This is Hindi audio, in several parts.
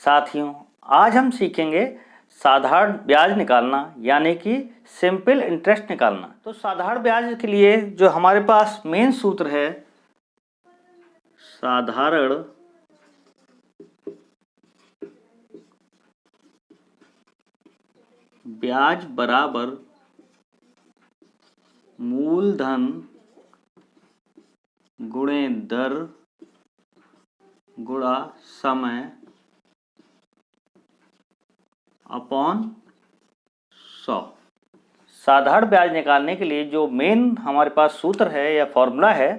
साथियों, आज हम सीखेंगे साधारण ब्याज निकालना यानी कि सिंपल इंटरेस्ट निकालना। तो साधारण ब्याज के लिए जो हमारे पास मेन सूत्र है, साधारण ब्याज बराबर मूलधन गुणे दर गुणा समय अपॉन 100। साधारण ब्याज निकालने के लिए जो मेन हमारे पास सूत्र है या फॉर्मूला है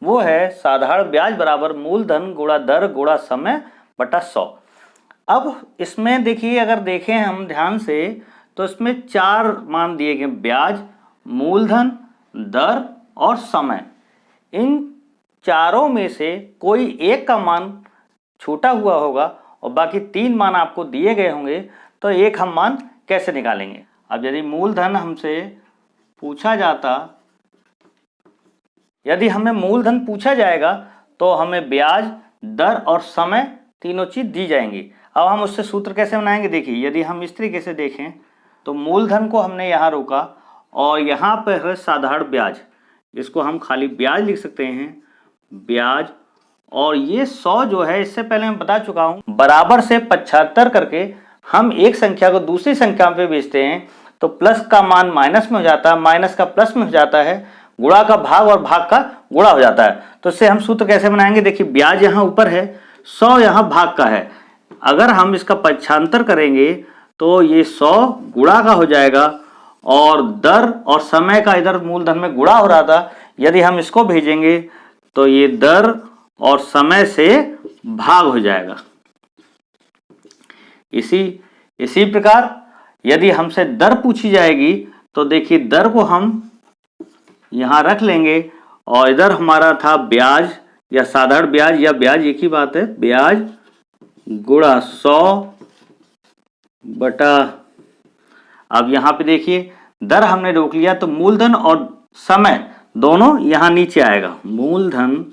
वो है साधारण ब्याज बराबर मूलधन गुणा दर गुणा समय बटा 100। अब इसमें देखिए, अगर देखें हम ध्यान से तो इसमें 4 मान दिए गए, ब्याज, मूलधन, दर और समय। इन चारों में से कोई एक का मान छूटा हुआ होगा और बाकी 3 मान आपको दिए गए होंगे, तो एक हम मान कैसे निकालेंगे। अब यदि मूलधन हमसे पूछा जाता, यदि हमें मूलधन पूछा जाएगा तो हमें ब्याज, दर और समय तीनों चीज दी जाएंगी। अब हम उससे सूत्र कैसे बनाएंगे, देखिए यदि हम इस तरीके से देखें तो मूलधन को हमने यहाँ रोका और यहाँ पर है साधारण ब्याज, इसको हम खाली ब्याज लिख सकते हैं, ब्याज। और ये 100 जो है, इससे पहले मैं बता चुका हूँ, बराबर से 75 करके हम एक संख्या को दूसरी संख्या पे भेजते हैं तो प्लस का मान माइनस में हो जाता है, माइनस का प्लस में हो जाता है, गुणा का भाग और भाग का गुणा हो जाता है। तो इससे हम सूत्र कैसे बनाएंगे, देखिए ब्याज यहाँ ऊपर है, 100 यहाँ भाग का है। अगर हम इसका 75 करेंगे तो ये 100 गुणा का हो जाएगा और दर और समय का इधर मूलधन में गुणा हो रहा था, यदि हम इसको भेजेंगे तो ये दर और समय से भाग हो जाएगा। इसी प्रकार यदि हमसे दर पूछी जाएगी तो देखिए दर को हम यहां रख लेंगे और इधर हमारा था ब्याज या साधारण ब्याज या ब्याज, एक ही बात है, ब्याज गुणा 100 बटा, अब यहां पे देखिए दर हमने रोक लिया तो मूलधन और समय दोनों यहां नीचे आएगा, मूलधन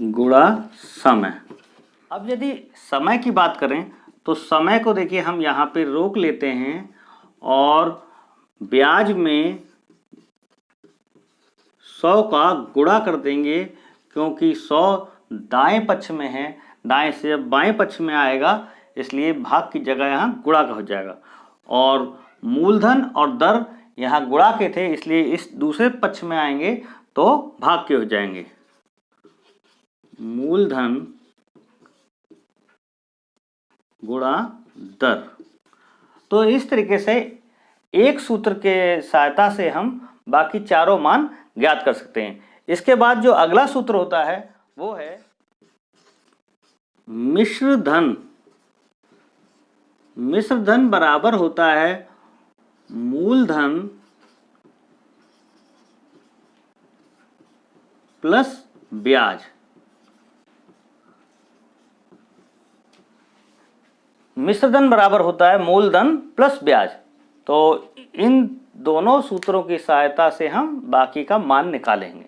गुणा समय। अब यदि समय की बात करें तो समय को देखिए हम यहाँ पे रोक लेते हैं और ब्याज में 100 का गुणा कर देंगे, क्योंकि 100 दाएं पक्ष में है, दाएं से जब बाएं पक्ष में आएगा इसलिए भाग की जगह यहाँ गुणा का हो जाएगा। और मूलधन और दर यहाँ गुणा के थे इसलिए इस दूसरे पक्ष में आएंगे तो भाग के हो जाएंगे, मूलधन गुणा दर। तो इस तरीके से एक सूत्र के सहायता से हम बाकी चारों मान ज्ञात कर सकते हैं। इसके बाद जो अगला सूत्र होता है वो है मिश्र धन। मिश्र धन बराबर होता है मूलधन प्लस ब्याज। मिश्रधन बराबर होता है मूलधन प्लस ब्याज। तो इन दोनों सूत्रों की सहायता से हम बाकी का मान निकालेंगे।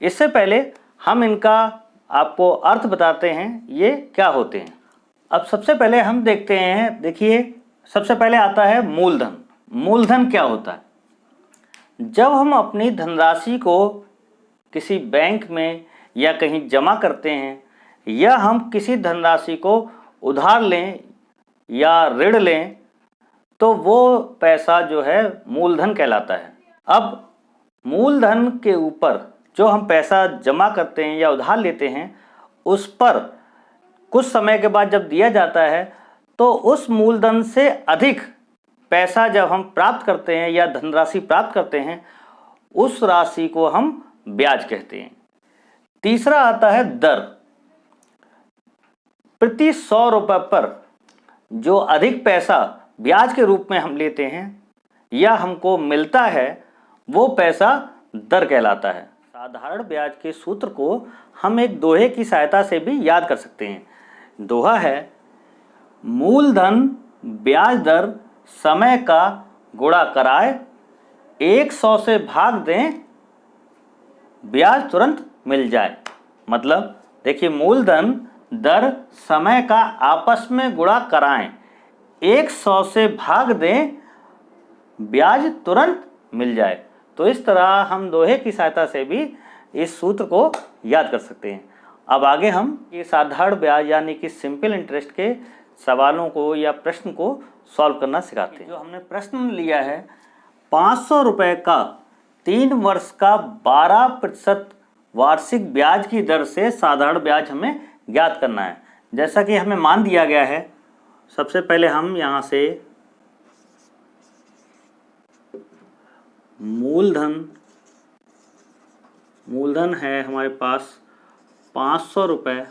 इससे पहले हम इनका आपको अर्थ बताते हैं, ये क्या होते हैं। अब सबसे पहले हम देखते हैं, देखिए सबसे पहले आता है मूलधन। मूलधन क्या होता है, जब हम अपनी धनराशि को किसी बैंक में या कहीं जमा करते हैं या हम किसी धनराशि को उधार लें या ऋण लें तो वो पैसा जो है मूलधन कहलाता है। अब मूलधन के ऊपर जो हम पैसा जमा करते हैं या उधार लेते हैं उस पर कुछ समय के बाद जब दिया जाता है तो उस मूलधन से अधिक पैसा जब हम प्राप्त करते हैं या धनराशि प्राप्त करते हैं उस राशि को हम ब्याज कहते हैं। तीसरा आता है दर। प्रति 100 रुपये पर जो अधिक पैसा ब्याज के रूप में हम लेते हैं या हमको मिलता है वो पैसा दर कहलाता है। साधारण ब्याज के सूत्र को हम एक दोहे की सहायता से भी याद कर सकते हैं। दोहा है, मूलधन ब्याज दर समय का गुणा कराए, 100 से भाग दें ब्याज तुरंत मिल जाए। मतलब देखिए मूलधन दर समय का आपस में गुणा कराएं, 100 से भाग दें, ब्याज तुरंत मिल जाए। तो इस तरह हम दोहे की सहायता से भी इस सूत्र को याद कर सकते हैं। अब आगे हम ये साधारण ब्याज यानी कि सिंपल इंटरेस्ट के सवालों को या प्रश्न को सॉल्व करना सिखाते हैं। जो हमने प्रश्न लिया है, 500 रुपये का 3 वर्ष का 12% वार्षिक ब्याज की दर से साधारण ब्याज हमें ज्ञात करना है। जैसा कि हमें मान दिया गया है, सबसे पहले हम यहाँ से मूलधन है हमारे पास 500 रुपये,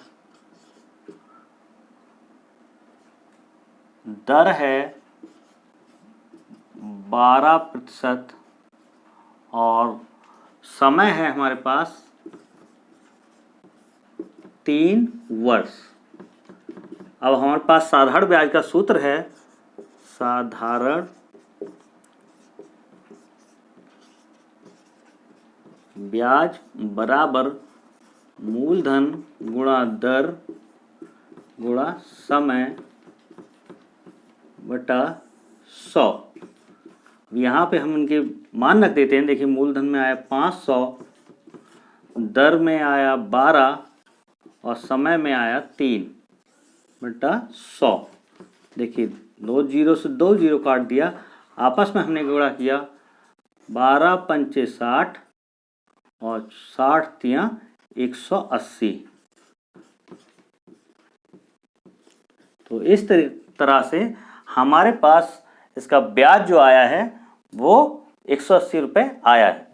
दर है 12% और समय है हमारे पास 3 वर्ष। अब हमारे पास साधारण ब्याज का सूत्र है, साधारण ब्याज बराबर मूलधन गुणा दर गुणा समय बटा 100। यहाँ पे हम इनके मान रख देते हैं। देखिए, मूलधन में आया 500, दर में आया 12 और समय में आया 3 बटा 100। देखिए, 2 जीरो से 2 जीरो काट दिया, आपस में हमने गुणा किया, 12 पंचे 60 और 60 तियां 180। तो इस तरह से हमारे पास इसका ब्याज जो आया है वो 180 रुपये आया है।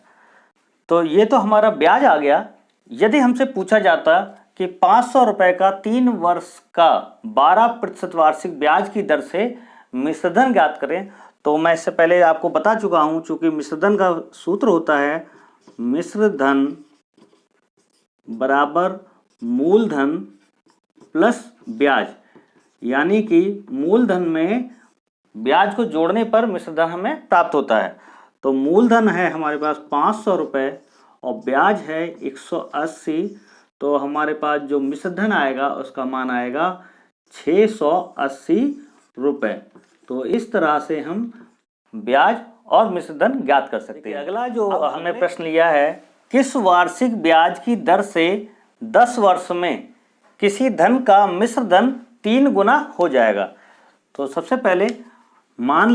तो ये तो हमारा ब्याज आ गया। यदि हमसे पूछा जाता कि 500 रुपये का 3 वर्ष का 12% वार्षिक ब्याज की दर से मिश्रधन ज्ञात करें, तो मैं इससे पहले आपको बता चुका हूं, चूंकि मिश्रधन का सूत्र होता है मिश्रधन बराबर मूलधन प्लस ब्याज, यानी कि मूलधन में ब्याज को जोड़ने पर मिश्रधन हमें प्राप्त होता है। तो मूलधन है हमारे पास 500 रुपये और ब्याज है 180, तो हमारे पास जो मिश्रधन आएगा उसका मान आएगा 680 रुपये। तो इस तरह से हम ब्याज और मिश्रधन ज्ञात कर सकते हैं। अगला जो हमने प्रश्न लिया है, किस वार्षिक ब्याज की दर से 10 वर्ष में किसी धन का मिश्रधन 3 गुना हो जाएगा। तो सबसे पहले माना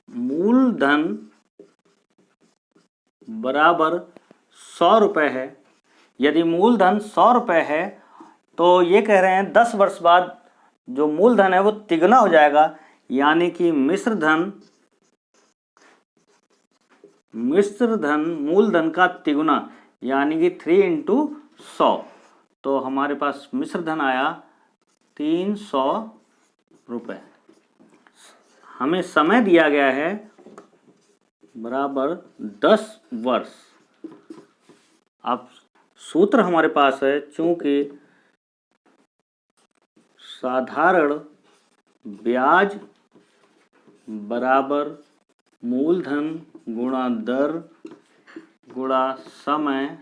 मूलधन बराबर 100 रुपये है। यदि मूलधन 100 रुपये है तो ये कह रहे हैं 10 वर्ष बाद जो मूलधन है वो तिगुना हो जाएगा, यानी कि मिश्रधन मूलधन का तिगुना, यानी कि 3 × 100। तो हमारे पास मिश्रधन आया 300 रुपये। हमें समय दिया गया है बराबर 10 वर्ष। अब सूत्र हमारे पास है, चूंकि साधारण ब्याज बराबर मूलधन गुणा दर गुणा समय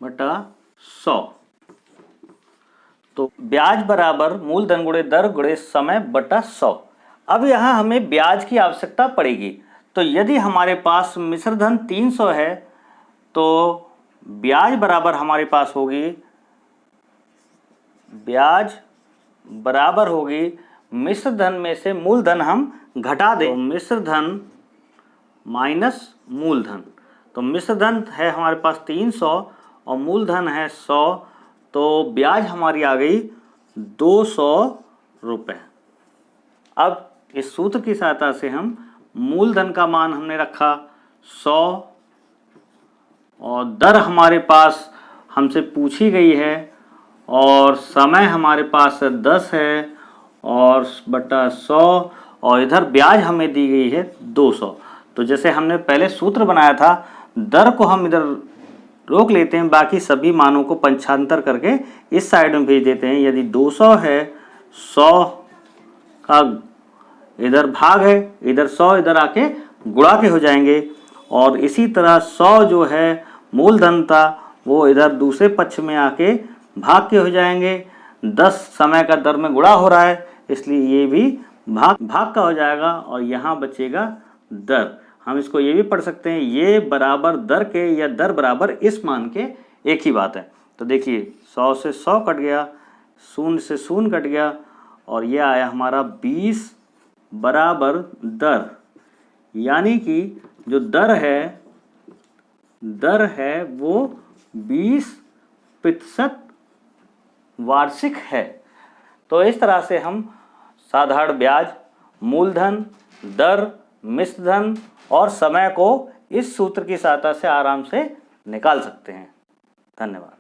बटा 100, तो ब्याज बराबर मूलधन गुणे दर गुणे समय बटा 100। अब यहाँ हमें ब्याज की आवश्यकता पड़ेगी। तो यदि हमारे पास मिश्रधन 300 है तो ब्याज बराबर हमारे पास होगी, ब्याज बराबर होगी मिश्रधन में से मूलधन हम घटा दें, तो मिश्रधन माइनस मूलधन। तो मिश्रधन है हमारे पास 300 और मूलधन है 100, तो ब्याज हमारी आ गई 200 रुपये। अब इस सूत्र की सहायता से हम मूलधन का मान हमने रखा 100 और दर हमारे पास हमसे पूछी गई है और समय हमारे पास 10 है और बटा 100 और इधर ब्याज हमें दी गई है 200। तो जैसे हमने पहले सूत्र बनाया था, दर को हम इधर रोक लेते हैं, बाकी सभी मानों को पंचांतर करके इस साइड में भेज देते हैं। यदि 200 है, 100 का इधर भाग है, इधर 100 इधर आके गुणा के हो जाएंगे और इसी तरह 100 जो है मूलधन था वो इधर दूसरे पक्ष में आके भाग के हो जाएंगे। 10 समय का दर में गुणा हो रहा है, इसलिए ये भी भाग का हो जाएगा और यहाँ बचेगा दर। हम इसको ये भी पढ़ सकते हैं, ये बराबर दर के या दर बराबर इस मान के एक ही बात है। तो देखिए 100 से 100 कट गया, 0 से 0 कट गया और ये आया हमारा 20 बराबर दर, यानी कि जो दर है वो 20% वार्षिक है। तो इस तरह से हम साधारण ब्याज, मूलधन, दर, मिश्र धन और समय को इस सूत्र की सहायता से आराम से निकाल सकते हैं। धन्यवाद।